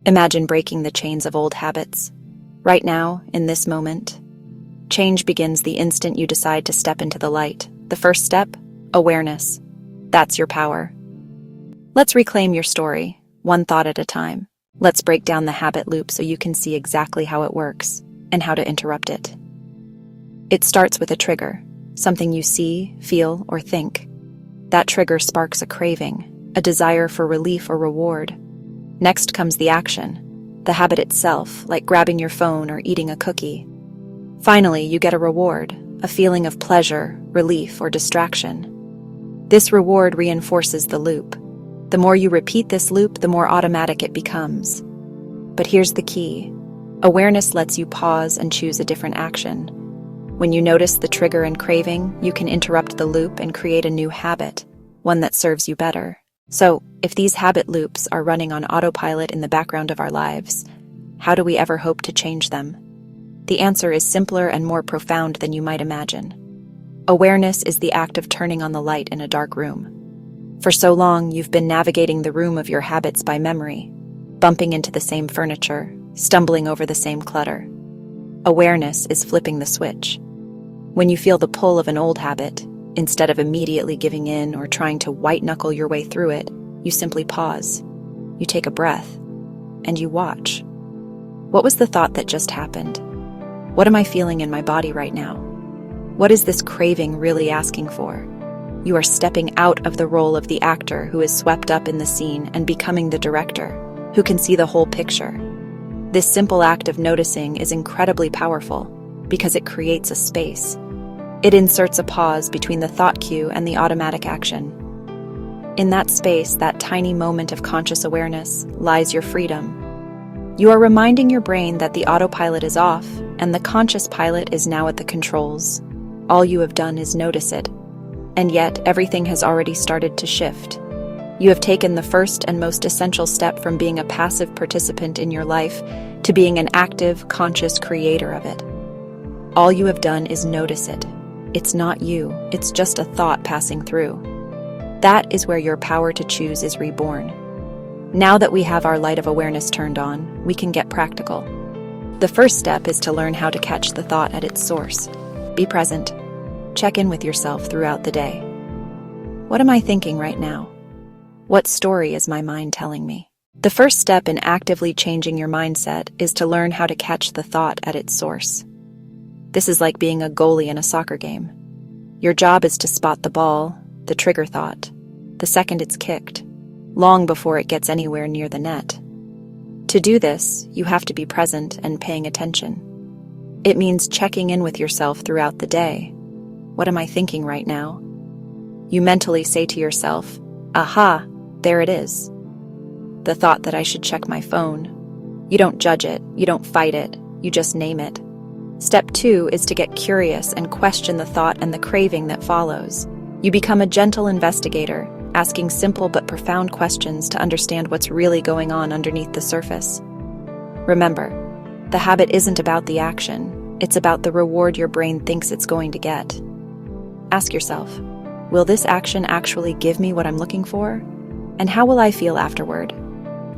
Imagine breaking the chains of old habits. Right now, in this moment, change begins the instant you decide to step into the light. The first step? Awareness. That's your power. Let's reclaim your story, one thought at a time. Let's break down the habit loop so you can see exactly how it works and how to interrupt it. It starts with a trigger, something you see, feel, or think. That trigger sparks a craving, a desire for relief or reward. Next comes the action, the habit itself, like grabbing your phone or eating a cookie. Finally, you get a reward, a feeling of pleasure, relief, or distraction. This reward reinforces the loop. The more you repeat this loop, the more automatic it becomes. But here's the key. Awareness lets you pause and choose a different action. When you notice the trigger and craving, you can interrupt the loop and create a new habit, one that serves you better. So, if these habit loops are running on autopilot in the background of our lives, how do we ever hope to change them? The answer is simpler and more profound than you might imagine. Awareness is the act of turning on the light in a dark room. For so long, you've been navigating the room of your habits by memory, bumping into the same furniture, stumbling over the same clutter. Awareness is flipping the switch. When you feel the pull of an old habit, instead of immediately giving in or trying to white-knuckle your way through it, you simply pause. You take a breath, and you watch. What was the thought that just happened? What am I feeling in my body right now? What is this craving really asking for? You are stepping out of the role of the actor who is swept up in the scene and becoming the director, who can see the whole picture. This simple act of noticing is incredibly powerful because it creates a space. It inserts a pause between the thought cue and the automatic action. In that space, that tiny moment of conscious awareness, lies your freedom. You are reminding your brain that the autopilot is off and the conscious pilot is now at the controls. All you have done is notice it. And yet, everything has already started to shift. You have taken the first and most essential step from being a passive participant in your life to being an active, conscious creator of it. All you have done is notice it. It's not you, it's just a thought passing through. That is where your power to choose is reborn. Now that we have our light of awareness turned on, we can get practical. The first step is to learn how to catch the thought at its source. Be present. Check in with yourself throughout the day. What am I thinking right now? What story is my mind telling me? The first step in actively changing your mindset is to learn how to catch the thought at its source. This is like being a goalie in a soccer game. Your job is to spot the ball, the trigger thought, the second it's kicked, long before it gets anywhere near the net. To do this, you have to be present and paying attention. It means checking in with yourself throughout the day. What am I thinking right now? You mentally say to yourself, aha, there it is. The thought that I should check my phone. You don't judge it, you don't fight it, you just name it. Step 2 is to get curious and question the thought and the craving that follows. You become a gentle investigator, asking simple but profound questions to understand what's really going on underneath the surface. Remember, the habit isn't about the action, it's about the reward your brain thinks it's going to get. Ask yourself, will this action actually give me what I'm looking for? And how will I feel afterward?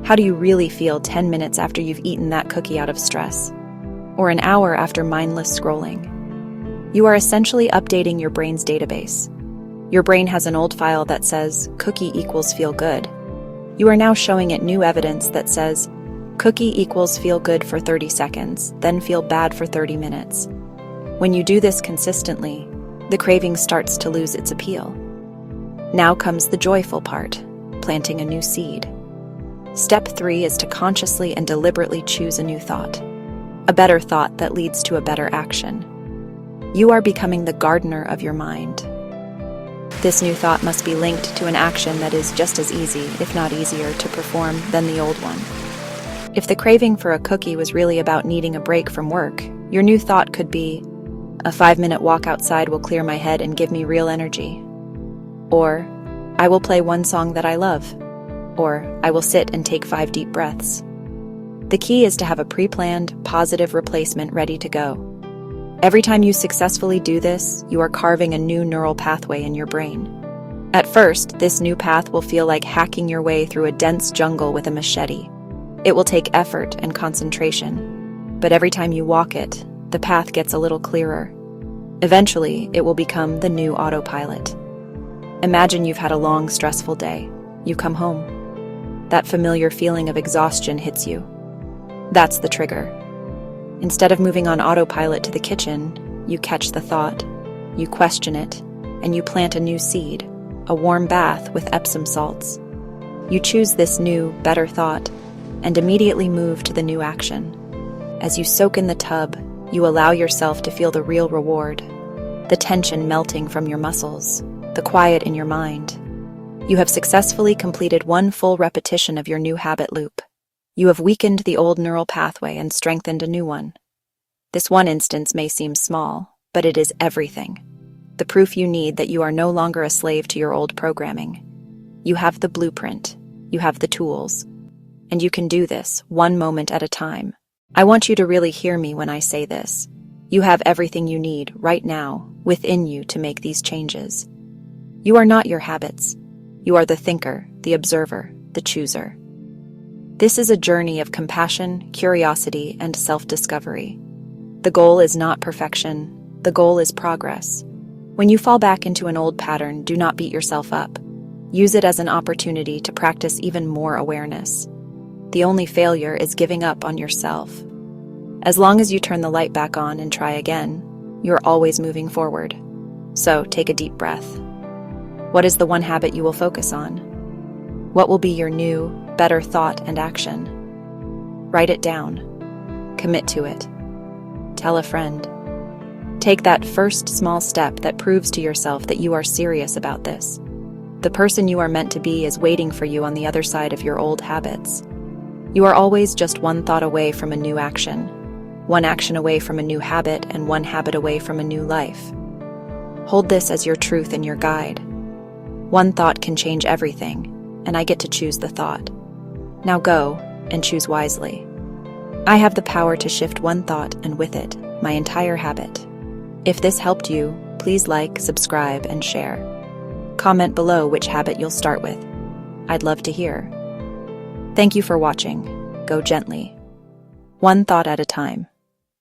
How do you really feel 10 minutes after you've eaten that cookie out of stress? Or an hour after mindless scrolling? You are essentially updating your brain's database. Your brain has an old file that says, cookie equals feel good. You are now showing it new evidence that says, cookie equals feel good for 30 seconds, then feel bad for 30 minutes. When you do this consistently, the craving starts to lose its appeal. Now comes the joyful part, planting a new seed. Step 3 is to consciously and deliberately choose a new thought. A better thought that leads to a better action. You are becoming the gardener of your mind. This new thought must be linked to an action that is just as easy, if not easier, to perform than the old one. If the craving for a cookie was really about needing a break from work, your new thought could be, a 5-minute walk outside will clear my head and give me real energy. Or, I will play one song that I love. Or, I will sit and take 5 deep breaths. The key is to have a pre-planned, positive replacement ready to go. Every time you successfully do this, you are carving a new neural pathway in your brain. At first, this new path will feel like hacking your way through a dense jungle with a machete. It will take effort and concentration, but every time you walk it, the path gets a little clearer. Eventually, it will become the new autopilot. Imagine you've had a long, stressful day. You come home. That familiar feeling of exhaustion hits you. That's the trigger. Instead of moving on autopilot to the kitchen, you catch the thought, you question it, and you plant a new seed, a warm bath with Epsom salts. You choose this new, better thought, and immediately move to the new action. As you soak in the tub, you allow yourself to feel the real reward, the tension melting from your muscles, the quiet in your mind. You have successfully completed one full repetition of your new habit loop. You have weakened the old neural pathway and strengthened a new one. This one instance may seem small, but it is everything. The proof you need that you are no longer a slave to your old programming. You have the blueprint, you have the tools, and you can do this one moment at a time. I want you to really hear me when I say this. You have everything you need right now within you to make these changes. You are not your habits. You are the thinker, the observer, the chooser. This is a journey of compassion, curiosity, and self-discovery. The goal is not perfection. The goal is progress. When you fall back into an old pattern, do not beat yourself up. Use it as an opportunity to practice even more awareness. The only failure is giving up on yourself. As long as you turn the light back on and try again, you're always moving forward. So take a deep breath. What is the one habit you will focus on? What will be your new, better thought and action? Write it down. Commit to it. Tell a friend. Take that first small step that proves to yourself that you are serious about this. The person you are meant to be is waiting for you on the other side of your old habits. You are always just one thought away from a new action, one action away from a new habit, and one habit away from a new life. Hold this as your truth and your guide. One thought can change everything, and I get to choose the thought. Now go and choose wisely. I have the power to shift one thought and with it, my entire habit. If this helped you, please like, subscribe, and share. Comment below which habit you'll start with. I'd love to hear. Thank you for watching. Go gently. One thought at a time.